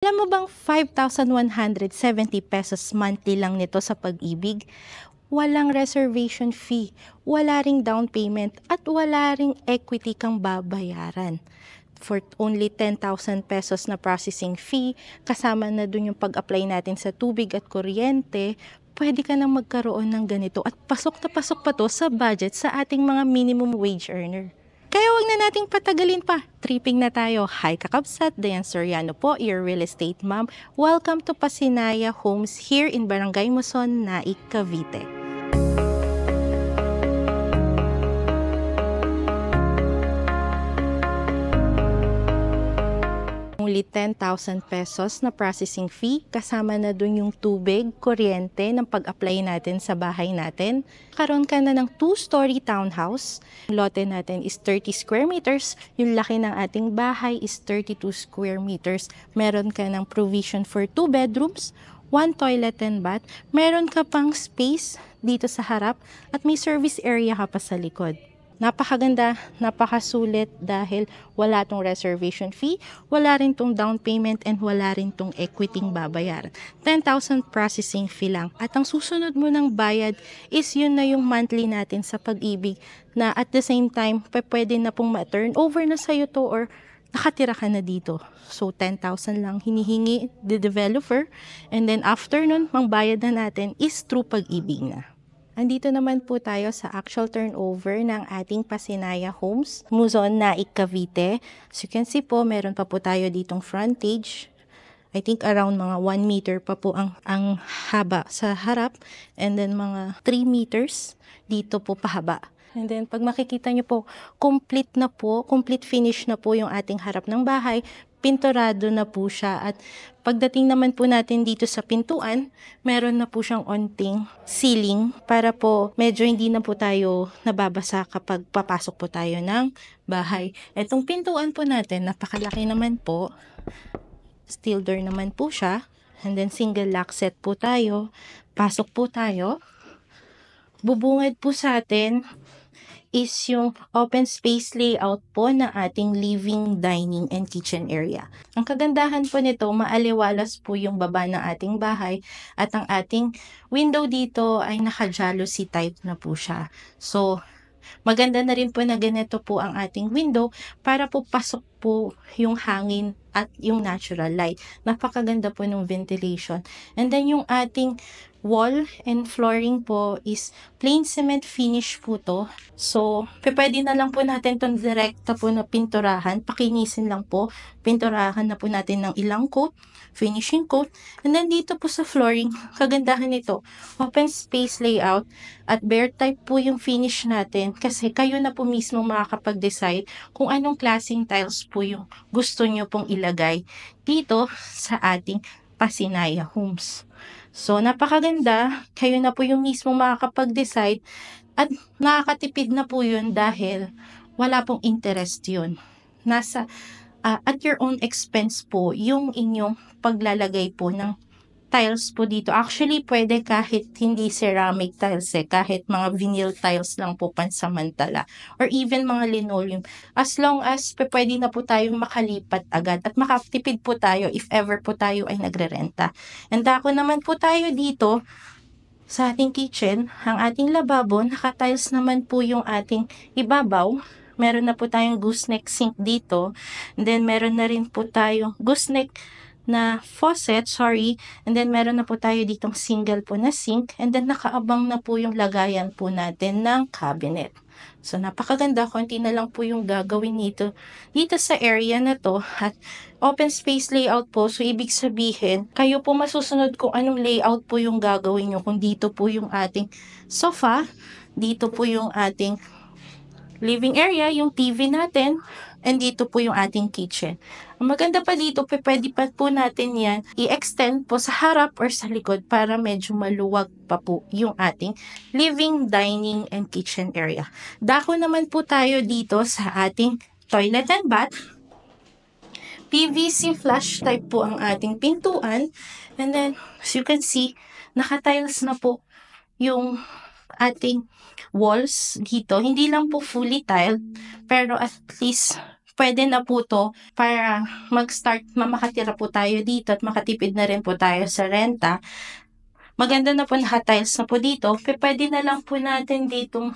Alam mo bang 5,170 pesos monthly lang nito sa Pag-ibig? Walang reservation fee, wala ring down payment at wala ring equity kang babayaran. For only 10,000 pesos na processing fee, kasama na dun yung pag-apply natin sa tubig at kuryente, pwede ka nang magkaroon ng ganito at pasok na pasok pa to sa budget sa ating mga minimum wage earner. Kaya wag na nating patagalin pa. Tripping na tayo. Hi kakabsat, Dayan Soriano po, your real estate mom. Welcome to Pasinaya Homes here in Barangay Muson, Naik, Cavite. Only 10,000 pesos na processing fee, kasama na dun yung tubig, kuryente ng pag-apply natin sa bahay natin. Karoon ka na ng 2-story townhouse. Yung lote natin is 30 square meters. Yung laki ng ating bahay is 32 square meters. Meron ka ng provision for 2 bedrooms, 1 toilet and bath. Meron ka pang space dito sa harap at may service area ka pa sa likod. Napakaganda, napakasulit dahil wala tong reservation fee, wala rin tong down payment, and wala rin tong equity babayaran. 10,000 processing fee lang. At ang susunod mo ng bayad is yun na yung monthly natin sa Pag-ibig na at the same time, pwede na pong ma-turn over na sa'yo to or nakatira ka na dito. So, 10,000 lang hinihingi the developer, and then after nun, mang bayad na natin is through Pag-ibig na. Andito naman po tayo sa actual turnover ng ating Pasinaya Homes, Muson, Naik, Cavite. As you can see po, meron pa po tayo ditong frontage. I think around mga 1 meter pa po ang haba sa harap, and then mga 3 meters dito po pahaba. And then pag makikita nyo po, complete finish na po yung ating harap ng bahay. Pinturado na po siya, at pagdating naman po natin dito sa pintuan, meron na po siyang onting ceiling para po medyo hindi na po tayo nababasa kapag papasok po tayo ng bahay. Etong pintuan po natin, napakalaki naman po. Steel door naman po siya. And then single lock set po tayo. Pasok po tayo. Bubungad po sa atin is yung open space layout po ng ating living, dining, and kitchen area. Ang kagandahan po nito, maaliwalas po yung baba ng ating bahay, at ang ating window dito ay naka-jalousie type na po siya. So, maganda na rin po na ganito po ang ating window para po pasok po yung hangin at yung natural light. Napakaganda po ng ventilation. And then yung ating wall and flooring po is plain cement finish po to. So, pwede na lang po natin itong direkta po na pinturahan. Pakinisin lang po. Pinturahan na po natin ng ilang coat, finishing coat. And then dito po sa flooring, kagandahan nito, open space layout at bare type po yung finish natin, kasi kayo na po mismo makakapag-decide kung anong klaseng tiles po yung gusto nyo pong ilagay dito sa ating Pasinaya Homes. So, napakaganda. Kayo na po yung mismo makakapag-decide, at nakakatipid na po yun dahil wala pong interest yun. Nasa at your own expense po yung inyong paglalagay po ng tiles po dito. Actually, pwede kahit hindi ceramic tiles kahit mga vinyl tiles lang po pansamantala. Or even mga linoleum. As long as pwede na po tayong makalipat agad at makatipid po tayo if ever po tayo ay nagre-renta. And ako naman po tayo dito sa ating kitchen. Ang ating lababo, naka-tiles naman po yung ating ibabaw. Meron na po tayong gooseneck sink dito. And then meron na rin po tayong gooseneck na faucet, and then meron na po tayo ditong single po na sink, and then nakaabang na po yung lagayan po natin ng cabinet. So, napakaganda. Konti na lang po yung gagawin dito sa area na to, at open space layout po. So, ibig sabihin, kayo po masusunod kung anong layout po yung gagawin nyo. Kung dito po yung ating sofa, dito po yung ating living area, yung TV natin, and dito po yung ating kitchen. Ang maganda pa dito, pwede pa po natin yan i-extend po sa harap or sa likod para medyo maluwag pa po yung ating living, dining, and kitchen area. Dako naman po tayo dito sa ating toilet and bath. PVC flush type po ang ating pintuan. And then, as you can see, naka-tiles na po yung ating walls dito. Hindi lang po fully tiled, pero at least pwede na po to para mag-start, makatira po tayo dito at makatipid na rin po tayo sa renta. Maganda na po, naka-tiles na po dito. Pwede na lang po natin ditong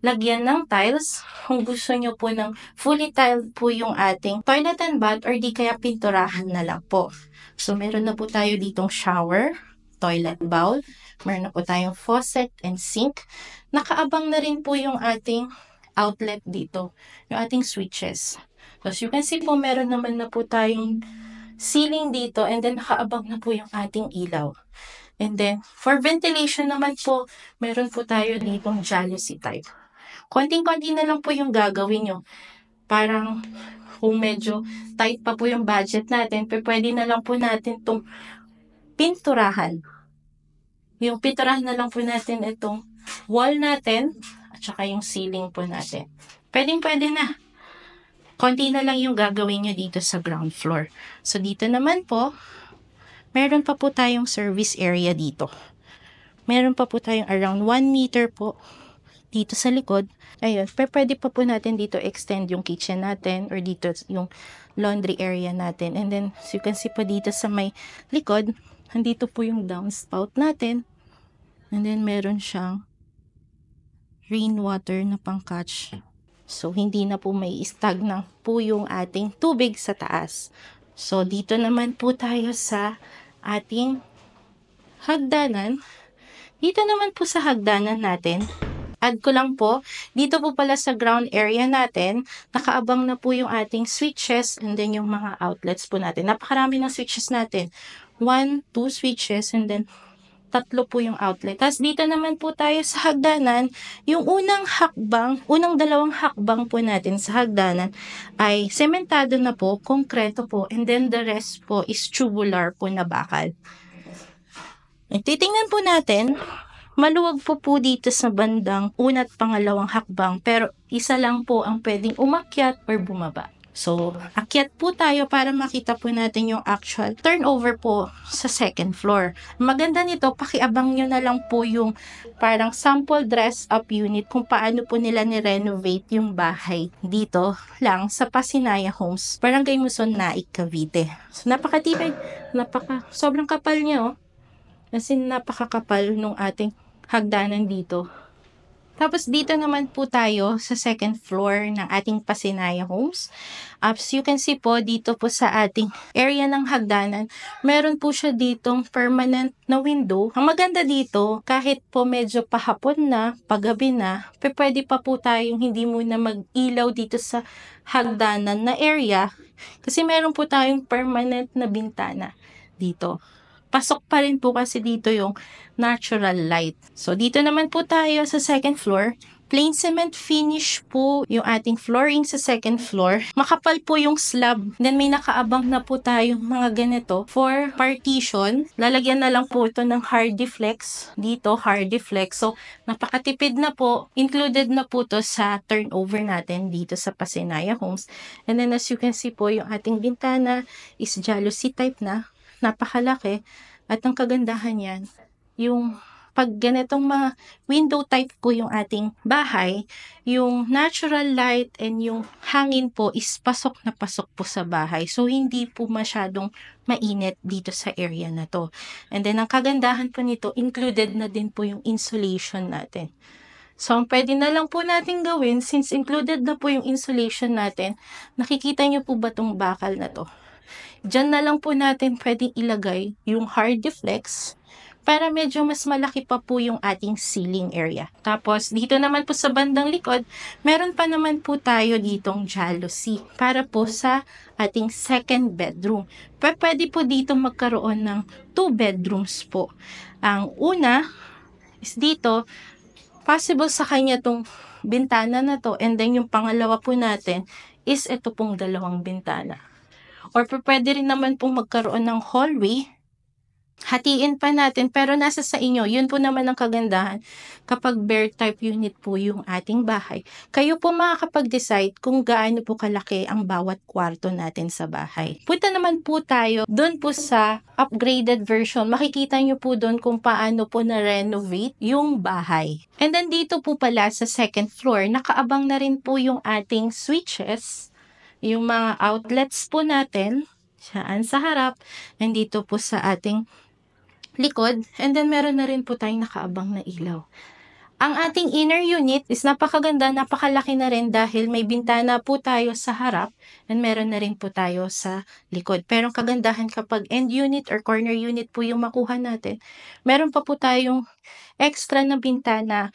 lagyan ng tiles. Kung gusto nyo po ng fully tiled po yung ating toilet and bath or di kaya pinturahan na lang po. So, meron na po tayo ditong shower, toilet bowl. Meron na po tayong faucet and sink. Nakaabang na rin po yung ating outlet dito, yung ating switches. So, as you can see po, meron naman na po tayong ceiling dito and then nakaabang na po yung ating ilaw. And then, for ventilation naman po, meron po tayo ditong jalousie type. Konting-konti na lang po yung gagawin nyo. Parang kung medyo tight pa po yung budget natin, pwede na lang po natin itong pinturahan. Yung pinturahan na lang po natin itong wall natin at saka yung ceiling po natin. Pwede na. Konti na lang yung gagawin nyo dito sa ground floor. So, dito naman po, meron pa po tayong service area dito. Meron pa po tayong around 1 meter po dito sa likod. Ayun, pwede pa po natin dito extend yung kitchen natin or dito yung laundry area natin. And then, as you can see po dito sa may likod, andito po yung downspout natin. And then, meron siyang rainwater na pang-catch. So, hindi na po may stagnant po yung ating tubig sa taas. So, dito naman po tayo sa ating hagdanan. Dito naman po sa hagdanan natin, add ko lang po, dito po pala sa ground area natin, nakaabang na po yung ating switches and then yung mga outlets po natin. Napakarami ng switches natin. 1, 2 switches and then 3 po yung outlet. Tapos dito naman po tayo sa hagdanan, yung unang 2 hakbang po natin sa hagdanan ay sementado na po, konkreto po, and then the rest po is tubular po na bakal. Titingnan po natin, maluwag po dito sa bandang una at pangalawang hakbang, pero isa lang po ang pwedeng umakyat or bumaba. So, akyat po tayo para makita po natin yung actual turnover po sa second floor. Maganda nito, pakiabang nyo na lang po yung parang sample dress-up unit kung paano po nila ni-renovate yung bahay dito lang sa Pasinaya Homes, Barangay Muson, Naik, Cavite. So, napakatibay, sobrang kapal niya, oh. Kasi napakakapal nung ating hagdanan dito. Tapos dito naman po tayo sa second floor ng ating Pasinaya Homes. As you can see po, dito po sa ating area ng hagdanan, meron po siya ditong permanent na window. Ang maganda dito, kahit po medyo pahapon na, paggabi na, pwede pa po tayong hindi muna mag-ilaw dito sa hagdanan na area. Kasi meron po tayong permanent na bintana dito. Pasok pa rin po kasi dito yung natural light. So, dito naman po tayo sa second floor. Plain cement finish po yung ating flooring sa second floor. Makapal po yung slab. Then, may nakaabang na po tayong mga ganito for partition. Lalagyan na lang po ito ng Hardiflex. Dito, Hardiflex. So, napakatipid na po. Included na po to sa turnover natin dito sa Pasinaya Homes. And then, as you can see po, yung ating bintana is jalousie type na. Napakalaki. At ang kagandahan yan, yung pag ganitong mga window type po yung ating bahay, yung natural light and yung hangin po is pasok na pasok po sa bahay. So, hindi po masyadong mainit dito sa area na to. And then, ang kagandahan po nito, included na din po yung insulation natin. So, ang pwede na lang po natin gawin, since included na po yung insulation natin, nakikita nyo po ba itong bakal na to? Diyan na lang po natin pwedeng ilagay yung Hardiflex para medyo mas malaki pa po yung ating ceiling area. Tapos, dito naman po sa bandang likod, meron pa naman po tayo ditong jalousie para po sa ating second bedroom. Pwede po dito magkaroon ng 2 bedrooms po. Ang una is dito, possible sa kanya tong bintana na to, and then yung pangalawa po natin is ito pong 2 bintana. Or pwede rin naman pong magkaroon ng hallway. Hatiin pa natin, pero nasa sa inyo. Yun po naman ang kagandahan kapag bear type unit po yung ating bahay. Kayo po makakapag-decide kung gaano po kalaki ang bawat kwarto natin sa bahay. Punta naman po tayo doon po sa upgraded version. Makikita nyo po doon kung paano po na-renovate yung bahay. And then dito po pala sa second floor, nakaabang na rin po yung ating switches yung mga outlets po natin, saan sa harap, and dito po sa ating likod, and then meron na rin po tayong nakaabang na ilaw. Ang ating inner unit is napakaganda, napakalaki na rin dahil may bintana po tayo sa harap and meron na rin po tayo sa likod. Pero ang kagandahan kapag end unit or corner unit po yung makuha natin, meron pa po tayong extra na bintana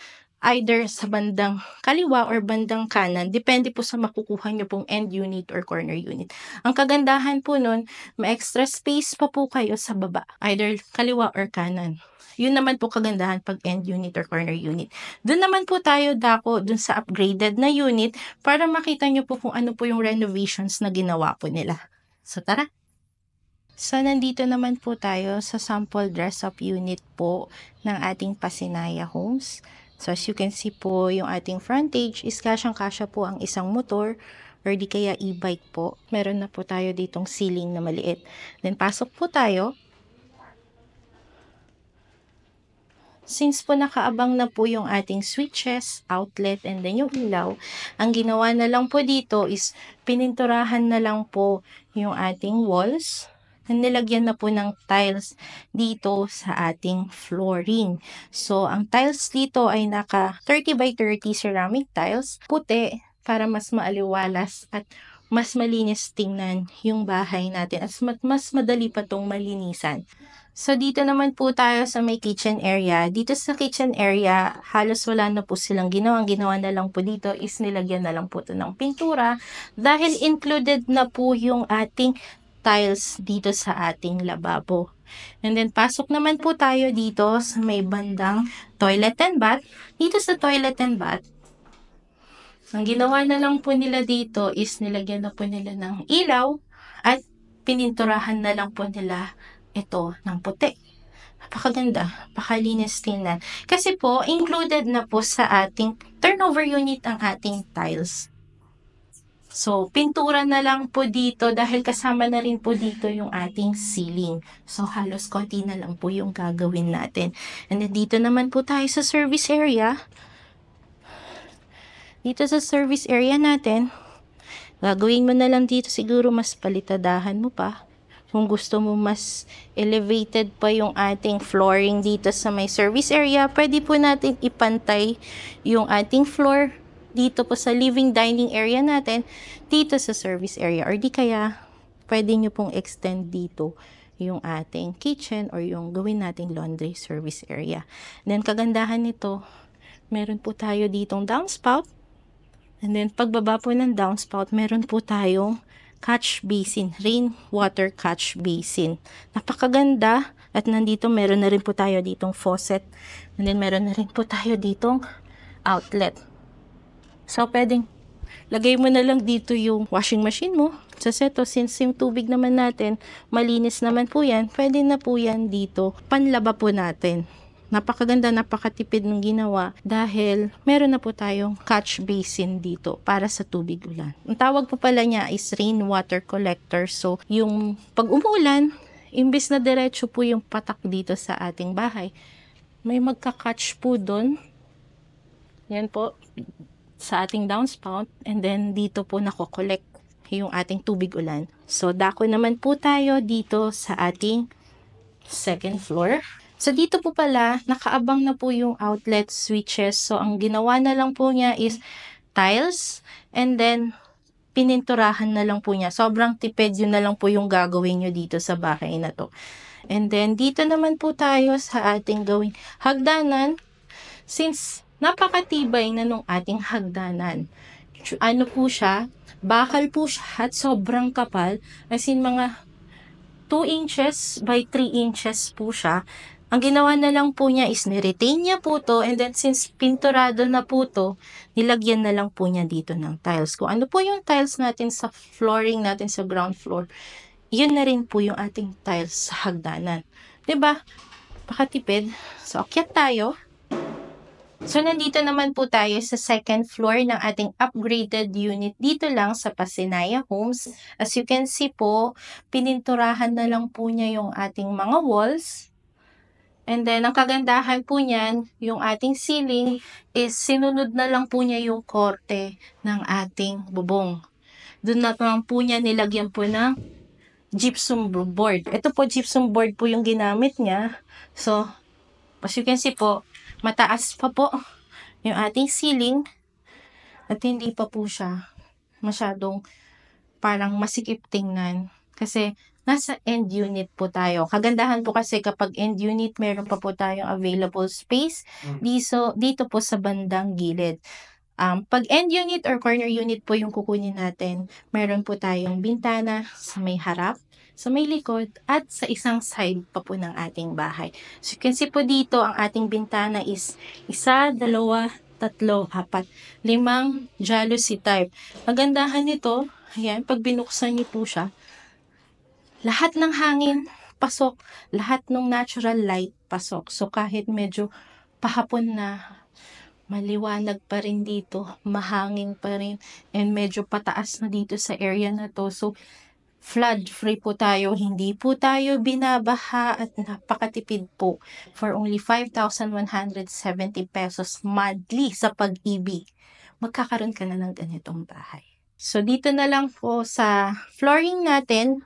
either sa bandang kaliwa or bandang kanan, depende po sa makukuha nyo pong end unit or corner unit. Ang kagandahan po nun, may extra space pa po kayo sa baba, either kaliwa or kanan. Yun naman po kagandahan pag end unit or corner unit. Doon naman po tayo dako dun sa upgraded na unit para makita nyo po kung ano po yung renovations na ginawa po nila. So tara! So nandito naman po tayo sa sample dress-up unit po ng ating Pasinaya Homes. So as you can see po, yung ating frontage is kasyang-kasya po ang isang motor or di kaya e-bike po. Meron na po tayo ditong ceiling na maliit. Then pasok po tayo. Since po nakaabang na po yung ating switches, outlet, and then yung ilaw, ang ginawa na lang po dito is pininturahan na lang po yung ating walls. Nilagyan na po ng tiles dito sa ating flooring. So, ang tiles dito ay naka 30 by 30 ceramic tiles, puti, para mas maaliwalas at mas malinis tingnan yung bahay natin at mas madali pa tong malinisan. So, dito naman po tayo sa may kitchen area. Dito sa kitchen area, halos wala na po silang ginawa. Ang ginawa na lang po dito is nilagyan na lang po ito ng pintura dahil included na po yung ating tiles dito sa ating lababo. And then, pasok naman po tayo dito sa may bandang toilet and bath. Dito sa toilet and bath, ang ginawa na lang po nila dito is nilagyan na po nila ng ilaw at pininturahan na lang po nila ito ng puti. Napakaganda, napakalinis tingnan. Kasi po, included na po sa ating turnover unit ang ating tiles. So, pintura na lang po dito dahil kasama na rin po dito yung ating ceiling. So, halos konti na lang po yung gagawin natin. And then, dito naman po tayo sa service area. Dito sa service area natin, gagawin mo na lang dito siguro mas palitadahan mo pa. Kung gusto mo mas elevated pa yung ating flooring dito sa may service area, pwede po natin ipantay yung ating floor dito po sa living dining area natin, dito sa service area. Or di kaya, pwede nyo pong extend dito yung ating kitchen or yung gawin nating laundry service area. Then, kagandahan nito, meron po tayo ditong downspout. And then, pagbaba po ng downspout, meron po tayong catch basin, rainwater catch basin. Napakaganda. At nandito, meron na rin po tayo ditong faucet. And then, meron na rin po tayo ditong outlet. So, pwedeng lagay mo na lang dito yung washing machine mo sa seto. Since yung tubig naman natin, malinis naman po yan, pwede na po yan dito. Panlaba po natin. Napakaganda, napakatipid ng ginawa dahil meron na po tayong catch basin dito para sa tubig ulan. Ang tawag po pala niya is rainwater collector. So, yung pag umuulan, imbis na diretso po yung patak dito sa ating bahay, may magka-catch po doon. Yan po, sa ating downspout. And then, dito po nako-collect yung ating tubig ulan. So, dako naman po tayo dito sa ating second floor. So, dito po pala, nakaabang na po yung outlet switches. So, ang ginawa na lang po niya is tiles and then pininturahan na lang po niya. Sobrang tipid, yun na lang po yung gagawin nyo dito sa bahay na to. And then, dito naman po tayo sa ating gawing hagdanan. Since napakatibay na nung ating hagdanan, ano po siya, bakal po siya at sobrang kapal. As in, mga 2 inches by 3 inches po siya. Ang ginawa na lang po niya is niretain niya po to, and then since pinturado na po to, nilagyan na lang po niya dito ng tiles. Kung ano po yung tiles natin sa flooring natin sa ground floor, yun na rin po yung ating tiles sa hagdanan. 'Di ba? Pakatipid. So, akyat tayo. So, nandito naman po tayo sa second floor ng ating upgraded unit dito lang sa Pasinaya Homes. As you can see po, pininturahan na lang po niya yung ating mga walls. And then, ang kagandahan po niyan, yung ating ceiling is sinunod na lang po niya yung korte ng ating bubong. Doon na naman po niya nilagyan po ng gypsum board. Ito po, gypsum board po yung ginamit niya. So, as you can see po, mataas pa po yung ating ceiling at hindi pa po siya masyadong parang masikip tingnan. Kasi nasa end unit po tayo. Kagandahan po kasi kapag end unit, meron pa po tayong available space dito po sa bandang gilid. Pag end unit or corner unit po yung kukunin natin, meron po tayong bintana sa may harap, sa may likod, at sa isang side pa po ng ating bahay. So you can see po dito, ang ating bintana is 1, 2, 3, 4, 5 jalousie type. Magandahan nito, ayan, pag binuksan niyo po siya, lahat ng hangin pasok, lahat ng natural light pasok. So kahit medyo pahapon na, maliwanag pa rin dito, mahangin pa rin, and medyo pataas na dito sa area na to. So flood free po tayo, hindi po tayo binabaha at napakatipid po. For only 5,170 pesos monthly sa Pag-ibig, magkakaroon ka na ng ganitong bahay. So dito na lang po sa flooring natin,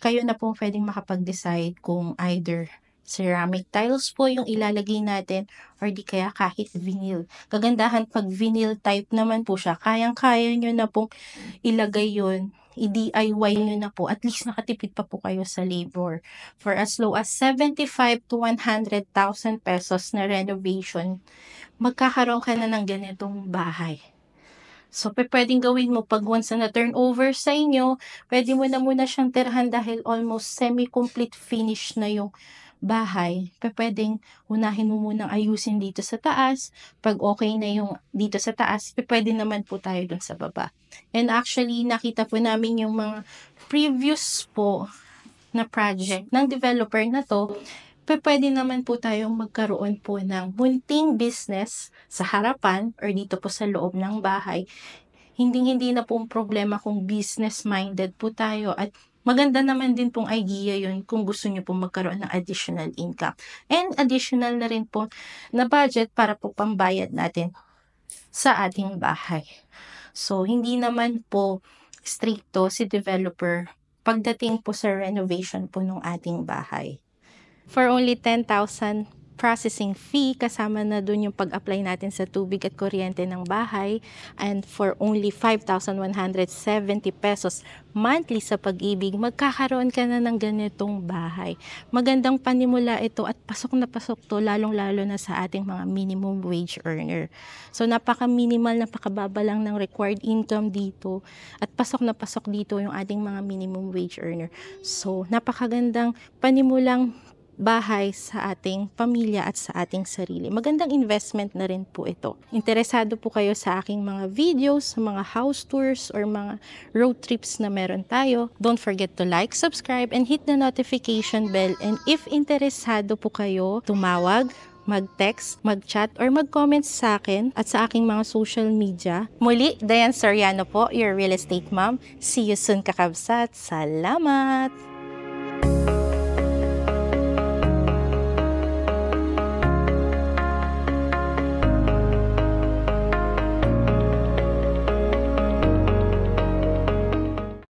kayo na po pwedeng makapag-decide kung either ceramic tiles po yung ilalagay natin or di kaya kahit vinyl. Kagandahan pag vinyl type naman po siya, kayang-kaya nyo na pong ilagay yun, i-DIY nyo na po, at least nakatipid pa po kayo sa labor. For as low as 75 to 100,000 pesos na renovation, magkakaroon ka na ng ganitong bahay. So, pwedeng gawin mo pag once na turnover sa inyo, pwede mo na muna siyang tirahan dahil almost semi-complete finish na yung bahay. Pwedeng unahin mo munang ayusin dito sa taas. Pag okay na yung dito sa taas, pwede naman po tayo dun sa baba. And actually, nakita po namin yung mga previous po na project ng developer na to, pwede naman po tayong magkaroon po ng munting business sa harapan or dito po sa loob ng bahay. Hindi na pong problema kung business-minded po tayo, at maganda naman din pong idea yun kung gusto nyo pong magkaroon ng additional income. And additional na rin po na budget para po pambayad natin sa ating bahay. So, hindi naman po stricto si developer pagdating po sa renovation po ng ating bahay. For only 10,000 processing fee, kasama na dun yung pag-apply natin sa tubig at kuryente ng bahay, and for only 5,170 pesos monthly sa Pag-ibig, magkakaroon ka na ng ganitong bahay. Magandang panimula ito at pasok na pasok to, lalong-lalo na sa ating mga minimum wage earner. So napaka-minimal, napakababa lang ng required income dito, at pasok na pasok dito yung ating mga minimum wage earner. So napakagandang panimulang bahay sa ating pamilya at sa ating sarili. Magandang investment na rin po ito. Interesado po kayo sa aking mga videos, sa mga house tours or mga road trips na meron tayo, don't forget to like, subscribe, and hit the notification bell. And if interesado po kayo, tumawag, mag-text, mag-chat, or mag-comment sa akin at sa aking mga social media. Muli, Diane Soriano po, your real estate mom. See you soon, kakabsat. Salamat!